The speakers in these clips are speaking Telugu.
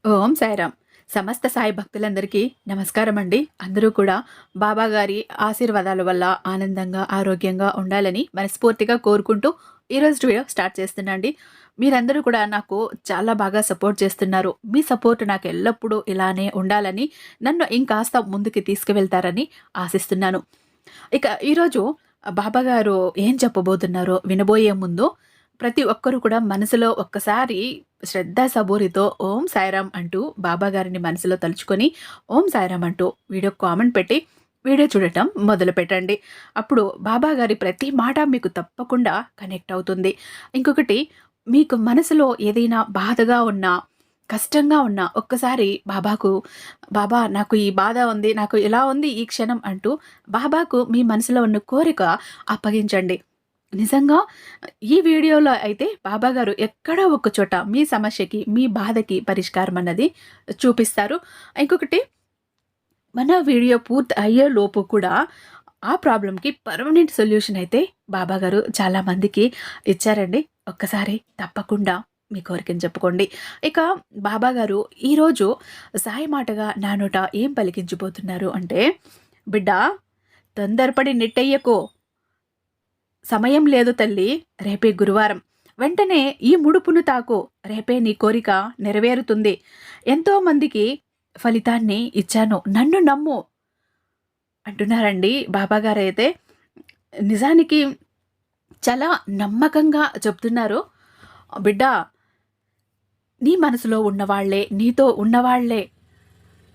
ఓం సాయిరామ్. సమస్త సాయి భక్తులందరికీ నమస్కారం అండి. అందరూ కూడా బాబా గారి ఆశీర్వాదాల వల్ల ఆనందంగా, ఆరోగ్యంగా ఉండాలని మనస్ఫూర్తిగా కోరుకుంటూ ఈరోజు వీడియో స్టార్ట్ చేస్తున్నాండి. మీరందరూ కూడా నాకు చాలా బాగా సపోర్ట్ చేస్తున్నారు. మీ సపోర్ట్ నాకు ఎల్లప్పుడూ ఇలానే ఉండాలని, నన్ను ఇంకాస్త ముందుకు తీసుకువెళ్తారని ఆశిస్తున్నాను. ఇక ఈరోజు బాబా గారు ఏం చెప్పబోతున్నారో వినబోయే ముందు ప్రతి ఒక్కరు కూడా మనసులో ఒక్కసారి శ్రద్ధ సబూరితో ఓం సాయిరామ్ అంటూ బాబా గారిని మనసులో తలుచుకొని ఓం సాయిరామ్ అంటూ వీడియో కామెంట్ పెట్టి వీడియో చూడటం మొదలు పెట్టండి. అప్పుడు బాబా గారి ప్రతి మాట మీకు తప్పకుండా కనెక్ట్ అవుతుంది. ఇంకొకటి, మీకు మనసులో ఏదైనా బాధగా ఉన్నా, కష్టంగా ఉన్నా ఒక్కసారి బాబాకు, బాబా నాకు ఈ బాధ ఉంది, నాకు ఇలా ఉంది ఈ క్షణం అంటూ బాబాకు మీ మనసులో ఉన్న కోరిక అప్పగించండి. నిజంగా ఈ వీడియోలో అయితే బాబాగారు ఎక్కడో ఒక చోట మీ సమస్యకి, మీ బాధకి పరిష్కారం అన్నది చూపిస్తారు. ఇంకొకటి, మన వీడియో పూర్తి అయ్యేలోపు కూడా ఆ ప్రాబ్లంకి పర్మనెంట్ సొల్యూషన్ అయితే బాబాగారు చాలామందికి ఇచ్చారండి. ఒక్కసారి తప్పకుండా మీ కోరికను చెప్పుకోండి. ఇక బాబాగారు ఈరోజు సాయి మాటగా నా నోట ఏం పలికించబోతున్నారు అంటే, బిడ్డ తొందరపడి నెట్టయ్యకో, సమయం లేదు తల్లి, రేపే గురువారం. వెంటనే ఈ ముడుపును తాకు, రేపే నీ కోరిక నెరవేరుతుంది. ఎంతో మందికి ఫలితాన్ని ఇచ్చాను, నన్ను నమ్ము అంటున్నారండి బాబాగారైతే. నిజానికి చాలా నమ్మకంగా చెప్తున్నారు. బిడ్డ, నీ మనసులో ఉన్నవాళ్లే, నీతో ఉన్నవాళ్లే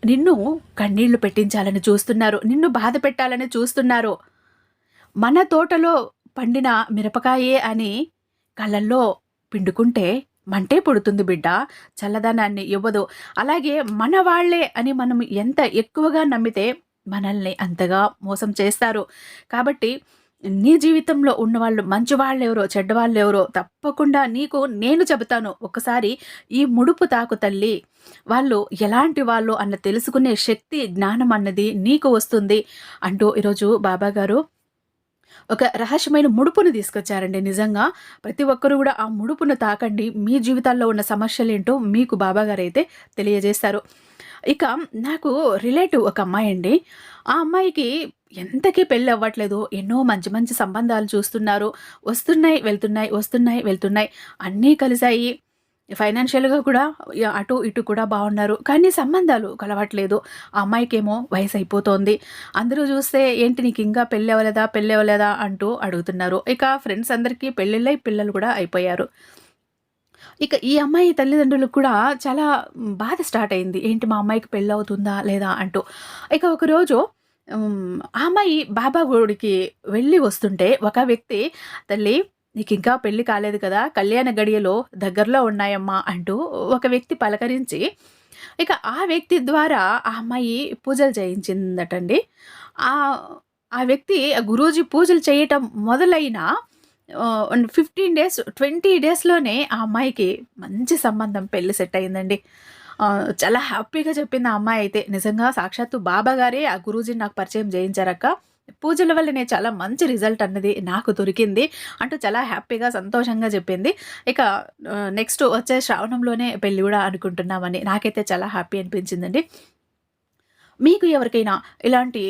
నిన్ను కన్నీళ్లు పెట్టించాలని చూస్తున్నారు, నిన్ను బాధ పెట్టాలని చూస్తున్నారు. మన తోటలో పండిన మిరపకాయే అని కళ్ళల్లో పిండుకుంటే మంటే పుడుతుంది బిడ్డ, చల్లదనాన్ని ఇవ్వదు. అలాగే మన వాళ్ళే అని మనం ఎంత ఎక్కువగా నమ్మితే మనల్ని అంతగా మోసం చేస్తారు. కాబట్టి నీ జీవితంలో ఉన్నవాళ్ళు మంచివాళ్ళెవరో, చెడ్డవాళ్ళెవరో తప్పకుండా నీకు నేను చెబుతాను. ఒకసారి ఈ ముడుపు తాకు తల్లి, వాళ్ళు ఎలాంటి వాళ్ళు అన్న తెలుసుకునే శక్తి, జ్ఞానం అన్నది నీకు వస్తుంది అంటూ ఈరోజు బాబాగారు ఒక రహస్యమైన ముడుపును తీసుకొచ్చారండి. నిజంగా ప్రతి ఒక్కరు కూడా ఆ ముడుపును తాకండి. మీ జీవితాల్లో ఉన్న సమస్యలేంటో మీకు బాబాగారైతే తెలియజేస్తారు. ఇక నాకు రిలేటివ్ ఒక అమ్మాయి అండి. ఆ అమ్మాయికి ఎంతకీ పెళ్ళి అవ్వట్లేదు. ఎన్నో మంచి మంచి సంబంధాలు చూస్తున్నారు. వస్తున్నాయి, వెళ్తున్నాయి, వస్తున్నాయి, వెళ్తున్నాయి. అన్నీ కలిసాయి. ఫైనాన్షియల్‌గా కూడా అటు ఇటు కూడా బావున్నారు. కానీ సంబంధాలు కలవట్లేదు. ఆ అమ్మాయికేమో వయసయిపోతోంది. అందరూ చూస్తే ఏంటి నీకింకా పెళ్లవ్వలేదా? పెళ్లవ్వలేదా? అంటూ అడుగుతున్నారు. ఇక ఫ్రెండ్స్ అందరికీ పెళ్ళిళ్ళై పిల్లలు కూడా అయిపోయారు. ఇక ఈ అమ్మాయి తల్లిదండ్రులకు కూడా చాలా బాధ స్టార్ట్ అయింది. ఏంటి మా అమ్మాయికి పెళ్ళవుతుందా? లేదా? అంటూ. ఇక ఒకరోజు ఆ అమ్మాయి బాబా గుడికి వెళ్ళి వస్తుంటే ఒక వ్యక్తి, తల్లి నీకింకా పెళ్లి కాలేదు కదా! కళ్యాణ గడియలు దగ్గరలో ఉన్నాయమ్మా అంటూ ఒక వ్యక్తి పలకరించి, ఇక ఆ వ్యక్తి ద్వారా ఆ అమ్మాయి పూజలు చేయించిందటండి. ఆహ్, ఆ వ్యక్తి గురూజీ పూజలు చేయటం మొదలైన 15 డేస్, 20 డేస్‌లోనే ఆ అమ్మాయికి మంచి సంబంధం, పెళ్లి సెట్ అయిందండి. చాలా హ్యాపీగా చెప్పింది ఆ అమ్మాయి అయితే. నిజంగా సాక్షాత్తు బాబా గారే ఆ గురూజీని నాకు పరిచయం చేయించారక్క. పూజల వల్లనే చాలా మంచి రిజల్ట్ అన్నది నాకు దొరికింది అంటూ చాలా హ్యాపీగా, సంతోషంగా చెప్పింది. ఇక నెక్స్ట్ వచ్చే శ్రావణంలోనే పెళ్లి గూడా అనుకుంటున్నామని నాకైతే చాలా హ్యాపీ అనిపించిందండి. మీకు ఎవరికైనా ఇలాంటి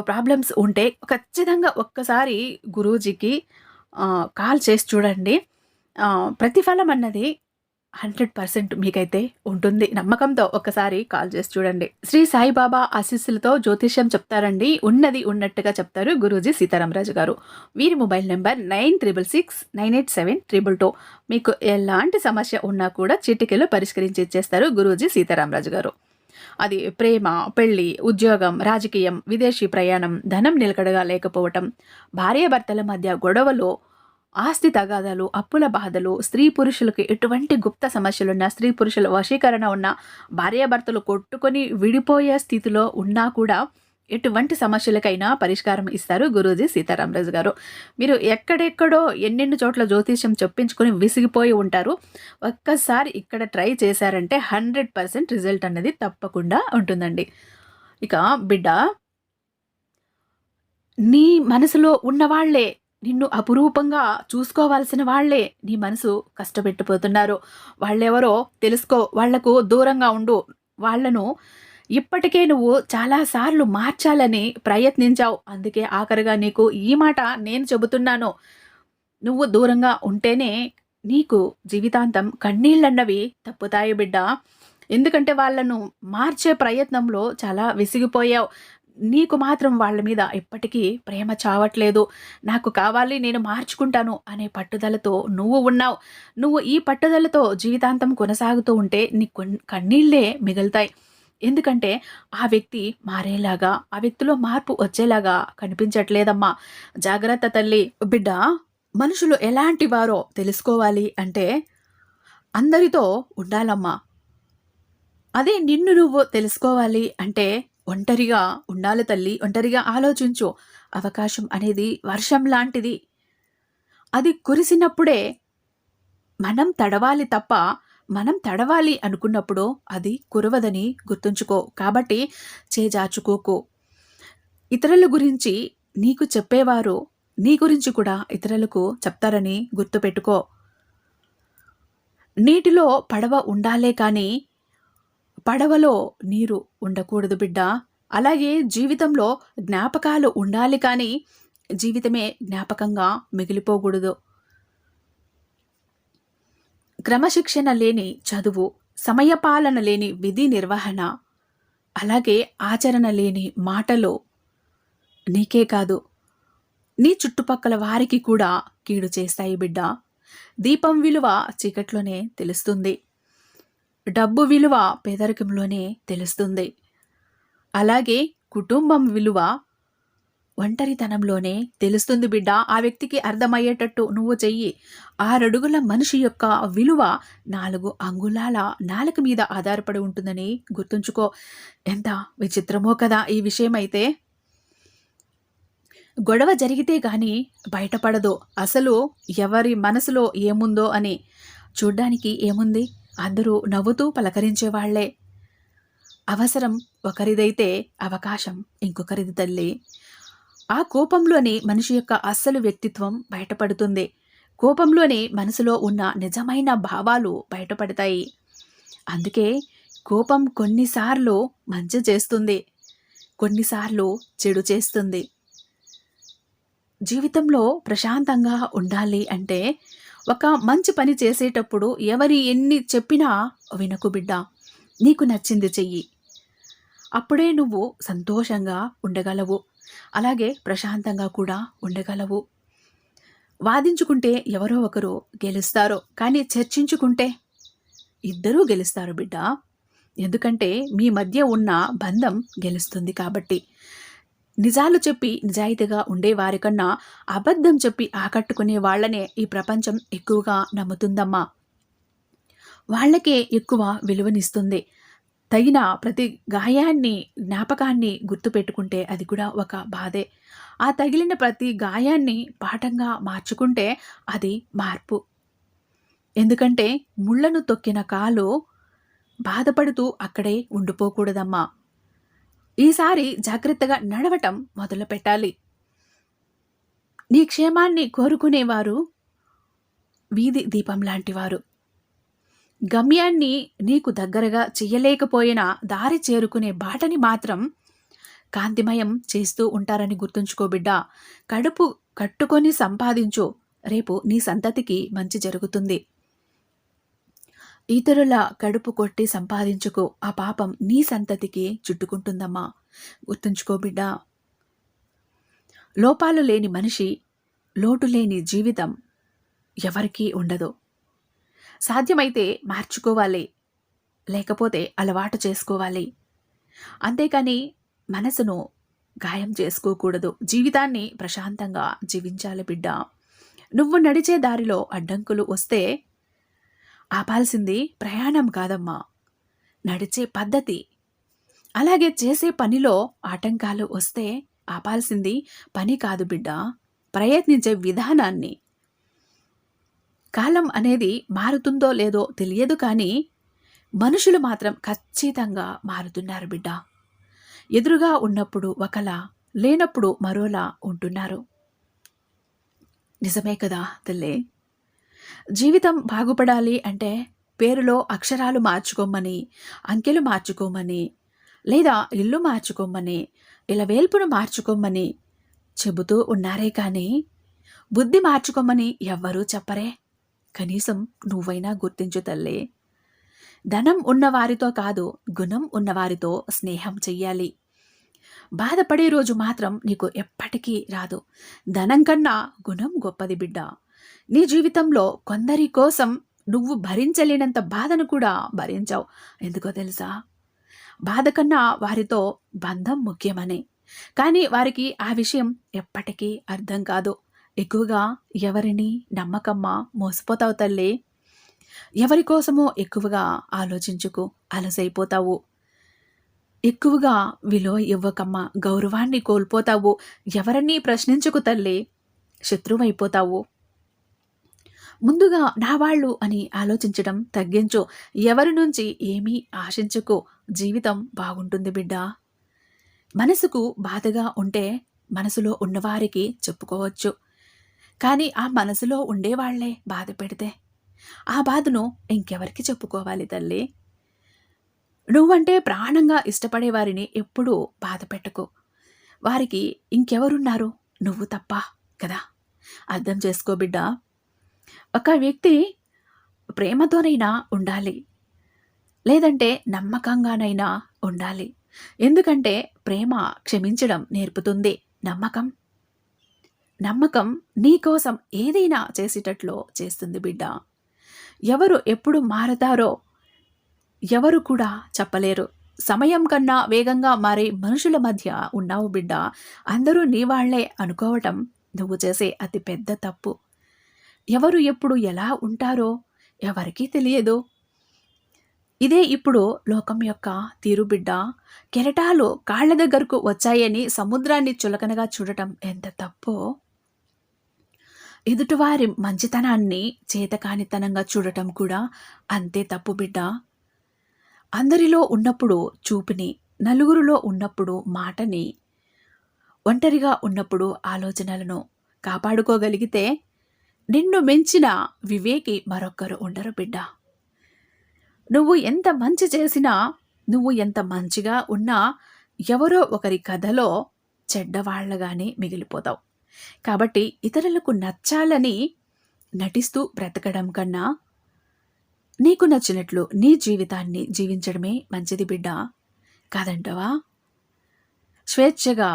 ప్రాబ్లమ్స్ ఉంటే ఖచ్చితంగా ఒక్కసారి గురూజీకి కాల్ చేసి చూడండి. ప్రతిఫలం అన్నది 100% మీకైతే ఉంటుంది. నమ్మకంతో ఒక్కసారి కాల్ చేసి చూడండి. శ్రీ సాయిబాబా ఆశీస్సులతో జ్యోతిష్యం చెప్తారండి. ఉన్నది ఉన్నట్టుగా చెప్తారు గురూజీ సీతారామరాజు గారు. వీరి మొబైల్ నంబర్ 9669872222. మీకు ఎలాంటి సమస్య ఉన్నా కూడా చిటికెలో పరిష్కరించి ఇచ్చేస్తారు గురూజీ సీతారామరాజు గారు. అది ప్రేమ, పెళ్లి, ఉద్యోగం, రాజకీయం, విదేశీ ప్రయాణం, ధనం నిలకడగా లేకపోవటం, భార్యాభర్తల మధ్య గొడవలు, ఆస్తి తగాదాలు, అప్పుల బాధలు, స్త్రీ పురుషులకి ఎటువంటి గుప్త సమస్యలున్నా, స్త్రీ పురుషుల వశీకరణ ఉన్న, భార్యాభర్తలు కొట్టుకొని విడిపోయే స్థితిలో ఉన్నా కూడా ఎటువంటి సమస్యలకైనా పరిష్కారం ఇస్తారు గురూజీ సీతారామరాజు గారు. మీరు ఎక్కడెక్కడో ఎన్నెన్ని చోట్ల జ్యోతిష్యం చెప్పించుకొని విసిగిపోయి ఉంటారు. ఒక్కసారి ఇక్కడ ట్రై చేశారంటే 100% రిజల్ట్ అన్నది తప్పకుండా ఉంటుందండి. ఇక బిడ్డ, నీ మనసులో ఉన్నవాళ్లే నిన్ను అపురూపంగా చూసుకోవాల్సిన వాళ్ళే నీ మనసు కష్టపెట్టిపోతున్నారు. వాళ్ళెవరో తెలుసుకో. వాళ్లకు దూరంగా ఉండు. వాళ్ళను ఇప్పటికే నువ్వు చాలా సార్లు మార్చాలని ప్రయత్నించావు. అందుకే ఆఖరిగా నీకు ఈ మాట నేను చెబుతున్నాను. నువ్వు దూరంగా ఉంటేనే నీకు జీవితాంతం కన్నీళ్ళన్నవి తప్పుతాయి బిడ్డా. ఎందుకంటే వాళ్ళను మార్చే ప్రయత్నంలో చాలా విసిగిపోయావు. నీకు మాత్రం వాళ్ళ మీద ఇప్పటికీ ప్రేమ చావట్లేదు. నాకు కావాలి, నేను మార్చుకుంటాను అనే పట్టుదలతో నువ్వు ఉన్నావు. నువ్వు ఈ పట్టుదలతో జీవితాంతం కొనసాగుతూ ఉంటే నీ కన్నీళ్ళే మిగులుతాయి. ఎందుకంటే ఆ వ్యక్తి మారేలాగా, ఆ వ్యక్తిలో మార్పు వచ్చేలాగా కనిపించట్లేదమ్మా. జాగ్రత్త తల్లి. బిడ్డ, మనుషులు ఎలాంటి వారో తెలుసుకోవాలి అంటే అందరితో ఉండాలమ్మా. అదే నిన్ను నువ్వు తెలుసుకోవాలి అంటే ఒంటరిగా ఉండాలి తల్లి. ఒంటరిగా ఆలోచించు. అవకాశం అనేది వర్షం లాంటిది. అది కురిసినప్పుడే మనం తడవాలి తప్ప, మనం తడవాలి అనుకున్నప్పుడు అది కురవదని గుర్తుంచుకో. కాబట్టి చేజార్చుకోకు. ఇతరుల గురించి నీకు చెప్పేవారు నీ గురించి కూడా ఇతరులకు చెప్తారని గుర్తుపెట్టుకో. నీటిలో పడవ ఉండాలే కానీ పడవలో నీరు ఉండకూడదు బిడ్డ. అలాగే జీవితంలో జ్ఞాపకాలు ఉండాలి కానీ జీవితమే జ్ఞాపకంగా మిగిలిపోకూడదు. క్రమశిక్షణ లేని చదువు, సమయపాలన లేని విధి నిర్వహణ, అలాగే ఆచరణ లేని మాటలు నీకే కాదు, నీ చుట్టుపక్కల వారికి కూడా కీడు చేస్తాయి బిడ్డ. దీపం విలువ చీకట్లోనే తెలుస్తుంది. డబ్బు విలువ పేదరికంలోనే తెలుస్తుంది. అలాగే కుటుంబం విలువ ఒంటరితనంలోనే తెలుస్తుంది బిడ్డ. ఆ వ్యక్తికి అర్థమయ్యేటట్టు నువ్వు చెయ్యి. 6 అడుగుల మనిషి యొక్క విలువ 4 అంగుళాల నాలుక మీద ఆధారపడి ఉంటుందని గుర్తుంచుకో. ఎంత విచిత్రమో కదా ఈ విషయం అయితే. గొడవ జరిగితే గాని బయటపడదు అసలు ఎవరి మనసులో ఏముందో అని. చూడ్డానికి ఏముంది, అందరూ నవ్వుతూ పలకరించే వాళ్లే. అవసరం ఒకరిదైతే అవకాశం ఇంకొకరిది తల్లి. ఆ కోపంలోనే మనిషి యొక్క అస్సలు వ్యక్తిత్వం బయటపడుతుంది. కోపంలోనే మనసులో ఉన్న నిజమైన భావాలు బయటపడతాయి. అందుకే కోపం కొన్నిసార్లు మంచి చేస్తుంది, కొన్నిసార్లు చెడు చేస్తుంది. జీవితంలో ప్రశాంతంగా ఉండాలి అంటే ఒక మంచి పని చేసేటప్పుడు ఎవరి ఎన్ని చెప్పినా వినకు బిడ్డ. నీకు నచ్చింది చెయ్యి. అప్పుడే నువ్వు సంతోషంగా ఉండగలవు. అలాగే ప్రశాంతంగా కూడా ఉండగలవు. వాదించుకుంటే ఎవరో ఒకరు గెలుస్తారు, కానీ చర్చించుకుంటే ఇద్దరూ గెలుస్తారు బిడ్డ. ఎందుకంటే మీ మధ్య ఉన్న బంధం గెలుస్తుంది కాబట్టి. నిజాలు చెప్పి నిజాయితీగా ఉండేవారికన్నా అబద్ధం చెప్పి ఆకట్టుకునే వాళ్ళనే ఈ ప్రపంచం ఎక్కువగా నమ్ముతుందమ్మా. వాళ్ళకే ఎక్కువ విలువనిస్తుంది. తగిన ప్రతి గాయాన్ని, జ్ఞాపకాన్ని గుర్తుపెట్టుకుంటే అది కూడా ఒక బాధే. ఆ తగిలిన ప్రతి గాయాన్ని పాఠంగా మార్చుకుంటే అది మార్పు. ఎందుకంటే ముళ్ళను తొక్కిన కాలు బాధపడుతూ అక్కడే ఉండిపోకూడదమ్మా. ఈసారి జాగ్రత్తగా నడవటం మొదలు పెట్టాలి. నీ క్షేమాన్ని కోరుకునేవారు వీధి దీపం లాంటివారు. గమ్యాన్ని నీకు దగ్గరగా చెయ్యలేకపోయినా దారి చేరుకునే బాటని మాత్రం కాంతిమయం చేస్తూ ఉంటారని గుర్తుంచుకో బిడ్డ. కడుపు కట్టుకొని సంపాదించు. రేపు నీ సంతతికి మంచి జరుగుతుంది. ఇతరుల కడుపు కొట్టి సంపాదించుకో. ఆ పాపం నీ సంతతికి చుట్టుకుంటుందమ్మా. గుర్తుంచుకో బిడ్డ. లోపాలు లేని మనిషి, లోటు లేని జీవితం ఎవరికీ ఉండదు. సాధ్యమైతే మార్చుకోవాలి, లేకపోతే అలవాటు చేసుకోవాలి. అంతేకాని మనసును గాయం చేసుకోకూడదు. జీవితాన్ని ప్రశాంతంగా జీవించాలి బిడ్డ. నువ్వు నడిచే దారిలో అడ్డంకులు వస్తే ఆపాల్సింది ప్రయాణం కాదమ్మా, నడిచే పద్ధతి. అలాగే చేసే పనిలో ఆటంకాలు వస్తే ఆపాల్సింది పని కాదు బిడ్డ, ప్రయత్నించే విధానాన్ని. కాలం అనేది మారుతుందో లేదో తెలియదు కానీ మనుషులు మాత్రం ఖచ్చితంగా మారుతున్నారు బిడ్డ. ఎదురుగా ఉన్నప్పుడు ఒకలా, లేనప్పుడు మరోలా ఉంటున్నారు. నిజమే కదా తల్లి. జీవితం బాగుపడాలి అంటే పేరులో అక్షరాలు మార్చుకోమని, అంకెలు మార్చుకోమని, లేదా ఇల్లు మార్చుకోమని, ఇలవేల్పును మార్చుకోమని చెబుతూ ఉన్నారే కానీ, బుద్ధి మార్చుకోమని ఎవ్వరూ చెప్పరే. కనీసం నువ్వైనా గుర్తించు తల్లి. ధనం ఉన్నవారితో కాదు, గుణం ఉన్నవారితో స్నేహం చెయ్యాలి. బాధపడే రోజు మాత్రం నీకు ఎప్పటికీ రాదు. ధనం కన్నా గుణం గొప్పది బిడ్డ. నీ జీవితంలో కొందరి కోసం నువ్వు భరించలేనంత బాధను కూడా భరించావు. ఎందుకో తెలుసా? బాధ కన్నా వారితో బంధం ముఖ్యమని. కానీ వారికి ఆ విషయం ఎప్పటికీ అర్థం కాదు. ఎక్కువగా ఎవరిని నమ్మకమ్మా, మోసపోతావు తల్లి. ఎవరి కోసమో ఎక్కువగా ఆలోచించుకు, అలసైపోతావు. ఎక్కువగా విలువ ఇవ్వకమ్మా, గౌరవాన్ని కోల్పోతావు. ఎవరన్నీ ప్రశ్నించుకు తల్లి, శత్రువైపోతావు. ముందుగా నా వాళ్ళు అని ఆలోచించడం తగ్గించు. ఎవరి నుంచి ఏమీ ఆశించుకో. జీవితం బాగుంటుంది బిడ్డ. మనసుకు బాధగా ఉంటే మనసులో ఉన్నవారికి చెప్పుకోవచ్చు. కానీ ఆ మనసులో ఉండేవాళ్లే బాధ పెడితే ఆ బాధను ఇంకెవరికి చెప్పుకోవాలి తల్లి? నువ్వంటే ప్రాణంగా ఇష్టపడే వారిని ఎప్పుడూ బాధ పెట్టుకో. వారికి ఇంకెవరున్నారు? నువ్వు తప్ప కదా. అర్థం చేసుకో బిడ్డ. ఒక వ్యక్తి ప్రేమతోనైనా ఉండాలి, లేదంటే నమ్మకంగానైనా ఉండాలి. ఎందుకంటే ప్రేమ క్షమించడం నేర్పుతుంది. నమ్మకం నీకోసం ఏదైనా చేసేటట్లు చేస్తుంది బిడ్డ. ఎవరు ఎప్పుడు మారతారో ఎవరు కూడా చెప్పలేరు. సమయం కన్నా వేగంగా మారే మనుషుల మధ్య ఉన్నావు బిడ్డ. అందరూ నీ వాళ్లే అనుకోవటం నువ్వు చేసే అతి పెద్ద తప్పు. ఎవరు ఎప్పుడు ఎలా ఉంటారో ఎవరికీ తెలియదు. ఇదే ఇప్పుడు లోకం యొక్క తీరు బిడ్డ. కెరటాలు కాళ్ల దగ్గరకు వచ్చాయని సముద్రాన్ని చులకనగా చూడటం ఎంత తప్పో, ఎదుటివారి మంచితనాన్ని చేతకానితనంగా చూడటం కూడా అంతే తప్పు బిడ్డ. అందరిలో ఉన్నప్పుడు చూపుని, నలుగురిలో ఉన్నప్పుడు మాటని, ఒంటరిగా ఉన్నప్పుడు ఆలోచనలను కాపాడుకోగలిగితే నిన్ను మించిన వివేకి మరొక్కరు ఉండరు బిడ్డ. నువ్వు ఎంత మంచి చేసినా, నువ్వు ఎంత మంచిగా ఉన్నా ఎవరో ఒకరి కథలో చెడ్డవాళ్లగానే మిగిలిపోతావు. కాబట్టి ఇతరులకు నచ్చాలని నటిస్తూ బ్రతకడం కన్నా నీకు నచ్చినట్లు నీ జీవితాన్ని జీవించడమే మంచిది బిడ్డ. కాదంటావా? స్వేచ్ఛగా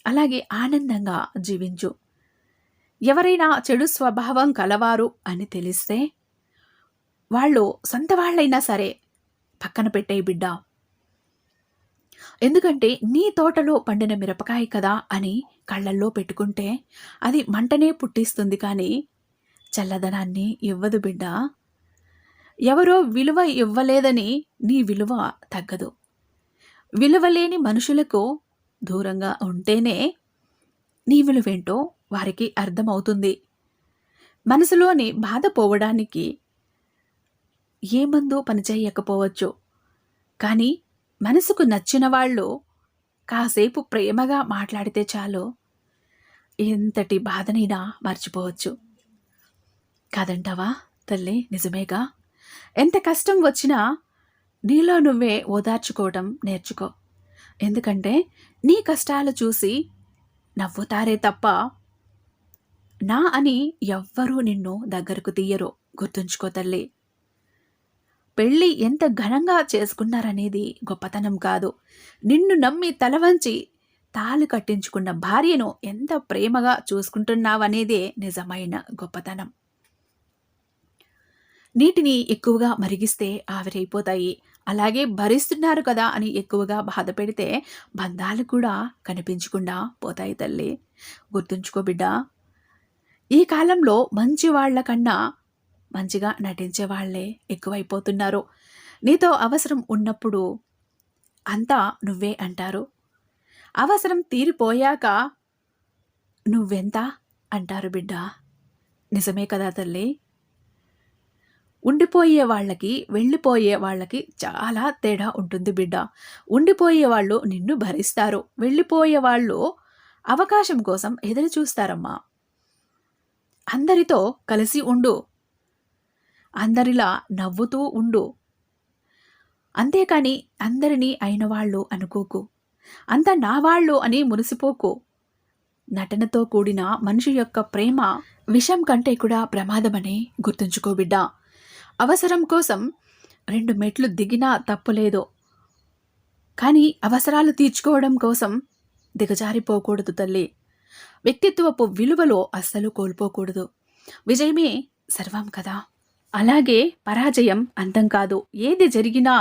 అలాగే ఆనందంగా జీవించు. ఎవరైనా చెడు స్వభావం కలవారు అని తెలిస్తే వాళ్ళు సొంత వాళ్ళైనా సరే పక్కన పెట్టేయి బిడ్డ. ఎందుకంటే నీ తోటలో పండిన మిరపకాయ కదా అని కళ్ళల్లో పెట్టుకుంటే అది మంటనే పుట్టిస్తుంది, కానీ చల్లదనాన్ని ఇవ్వదు బిడ్డ. ఎవరో విలువ ఇవ్వలేదని నీ విలువ తగ్గదు. విలువలేని మనుషులకు దూరంగా ఉంటేనే నీ విలువేంటో వారికి అర్థమవుతుంది. మనసులోని బాధ పోవడానికి ఏ మందు పనిచేయకపోవచ్చు, కానీ మనసుకు నచ్చిన వాళ్ళు కాసేపు ప్రేమగా మాట్లాడితే చాలు ఎంతటి బాధనైనా మర్చిపోవచ్చు. కాదంటావా తల్లి? నిజమేగా. ఎంత కష్టం వచ్చినా నీలో నువ్వే ఓదార్చుకోవటం నేర్చుకో. ఎందుకంటే నీ కష్టాలు చూసి నవ్వుతారే తప్ప నా అని ఎవ్వరూ నిన్ను దగ్గరకు తీయరు. గుర్తుంచుకో తల్లి. పెళ్ళి ఎంత ఘనంగా చేసుకున్నారనేది గొప్పతనం కాదు, నిన్ను నమ్మి తలవంచి తాళి కట్టించుకున్న భార్యను ఎంత ప్రేమగా చూసుకుంటున్నావనేదే నిజమైన గొప్పతనం. నీటిని ఎక్కువగా మరిగిస్తే ఆవిరైపోతాయి. అలాగే భరిస్తున్నారు కదా అని ఎక్కువగా బాధ పెడితే బంధాలు కూడా కనిపించకుండా పోతాయి తల్లి. గుర్తుంచుకో బిడ్డ. ఈ కాలంలో మంచి వాళ్ళ కన్నా మంచిగా నటించే వాళ్ళే ఎక్కువైపోతున్నారు. నీతో అవసరం ఉన్నప్పుడు అంతా నువ్వే అంటారు. అవసరం తీరిపోయాక నువ్వెంత అంటారు బిడ్డ. నిజమే కదా తల్లి. ఉండిపోయే వాళ్ళకి, వెళ్ళిపోయే వాళ్ళకి చాలా తేడా ఉంటుంది బిడ్డ. ఉండిపోయే వాళ్ళు నిన్ను భరిస్తారు, వెళ్ళిపోయే వాళ్ళు అవకాశం కోసం ఎదురు చూస్తారమ్మా. అందరితో కలిసి ఉండు. అందరిలా నవ్వుతూ ఉండు. అంతేకాని అందరినీ అయిన వాళ్ళు అనుకోకు. అంతా నా వాళ్ళు అని మురిసిపోకు. నటనతో కూడిన మనిషి యొక్క ప్రేమ విషం కంటే కూడా ప్రమాదమని గుర్తుంచుకో బిడ్డా. అవసరం కోసం 2 మెట్లు దిగినా తప్పులేదు. కానీ అవసరాలు తీర్చుకోవడం కోసం దిగజారిపోకూడదు తల్లి. వ్యక్తిత్వపు విలువలో అస్సలు కోల్పోకూడదు. విజయమే సర్వం కదా. అలాగే పరాజయం అంతం కాదు. ఏది జరిగినా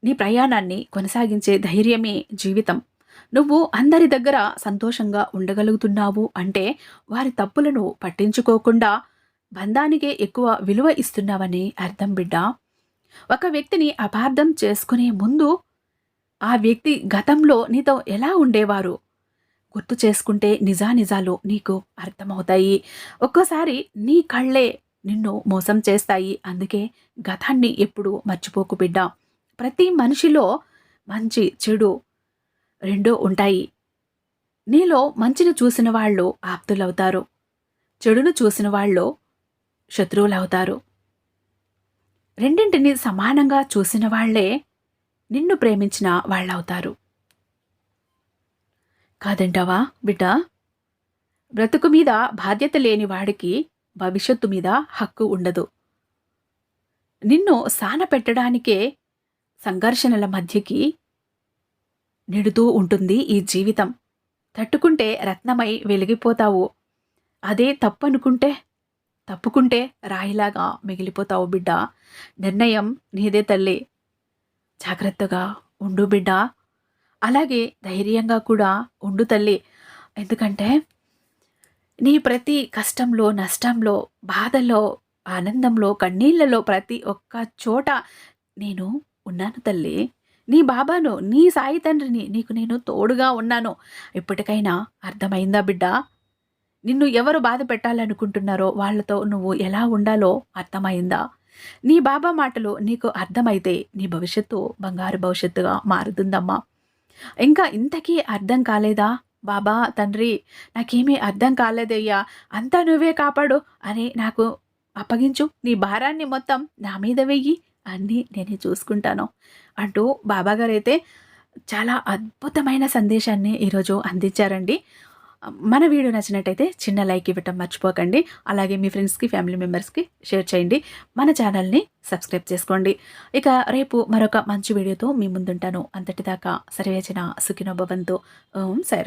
నీ ప్రయాణాన్ని కొనసాగించే ధైర్యమే జీవితం. నువ్వు అందరి దగ్గర సంతోషంగా ఉండగలుగుతున్నావు అంటే వారి తప్పులను పట్టించుకోకుండా బంధానికే ఎక్కువ విలువ ఇస్తున్నావని అర్థం బిడ్డా. ఒక వ్యక్తిని అపార్థం చేసుకునే ముందు ఆ వ్యక్తి గతంలో నీతో ఎలా ఉండేవారు గుర్తు చేసుకుంటే నిజానిజాలు నీకు అర్థమవుతాయి. ఒక్కోసారి నీ కళ్ళే నిన్ను మోసం చేస్తాయి. అందుకే గతాన్ని ఎప్పుడు మర్చిపోకు బిడ్డా. ప్రతి మనిషిలో మంచి చెడు రెండూ ఉంటాయి. నీలో మంచిని చూసిన వాళ్ళు ఆప్తులవుతారు. చెడును చూసిన వాళ్ళు శత్రువులవుతారు. రెండింటిని సమానంగా చూసిన వాళ్లే నిన్ను ప్రేమించిన వాళ్ళవుతారు. కాదంటావా బిడ్డా? బ్రతుకు మీద బాధ్యత లేని వాడికి భవిష్యత్తు మీద హక్కు ఉండదు. నిన్ను సానపెట్టడానికే సంఘర్షణల మధ్యకి నెడుతూ ఉంటుంది ఈ జీవితం. తట్టుకుంటే రత్నమై వెలిగిపోతావు. అదే తప్పుకుంటే రాయిలాగా మిగిలిపోతావు బిడ్డ. నిర్ణయం నీదే తల్లి. జాగ్రత్తగా ఉండు బిడ్డ. అలాగే ధైర్యంగా కూడా ఉండు తల్లి. ఎందుకంటే నీ ప్రతి కష్టంలో, నష్టంలో, బాధలో, ఆనందంలో, కన్నీళ్లలో ప్రతి ఒక్క చోట నేను ఉన్నాను తల్లి. నీ బాబాను, నీ సాయి తండ్రిని. నీకు నేను తోడుగా ఉన్నాను. ఇప్పటికైనా అర్థమైందా బిడ్డ? నిన్ను ఎవరు బాధ పెట్టాలనుకుంటున్నారో వాళ్లతో నువ్వు ఎలా ఉండాలో అర్థమైందా? నీ బాబా మాటలు నీకు అర్థమైతే నీ భవిష్యత్తు బంగారు భవిష్యత్తుగా మారుతుందమ్మా. ఇంకా ఇంతకీ అర్థం కాలేదా? బాబా తండ్రి నాకేమీ అర్థం కాలేదయ్యా, అంతా నువ్వే కాపాడు అని నాకు అప్పగించు. నీ భారాన్ని మొత్తం నా మీద వెయ్యి, అన్నీ నేనే చూసుకుంటాను అంటూ బాబాగారు అయితే చాలా అద్భుతమైన సందేశాన్ని ఈరోజు అందించారండి. మన వీడియో నచ్చినట్టయితే చిన్న లైక్ ఇవ్వటం మర్చిపోకండి. అలాగే మీ ఫ్రెండ్స్కి, ఫ్యామిలీ మెంబర్స్కి షేర్ చేయండి. మన ఛానల్ని సబ్స్క్రైబ్ చేసుకోండి. ఇక రేపు మరొక మంచి వీడియోతో మీ ముందుంటాను. అంతటిదాకా సర్వేజన సుఖినో భవంతు. ఓం సాయిరామ్.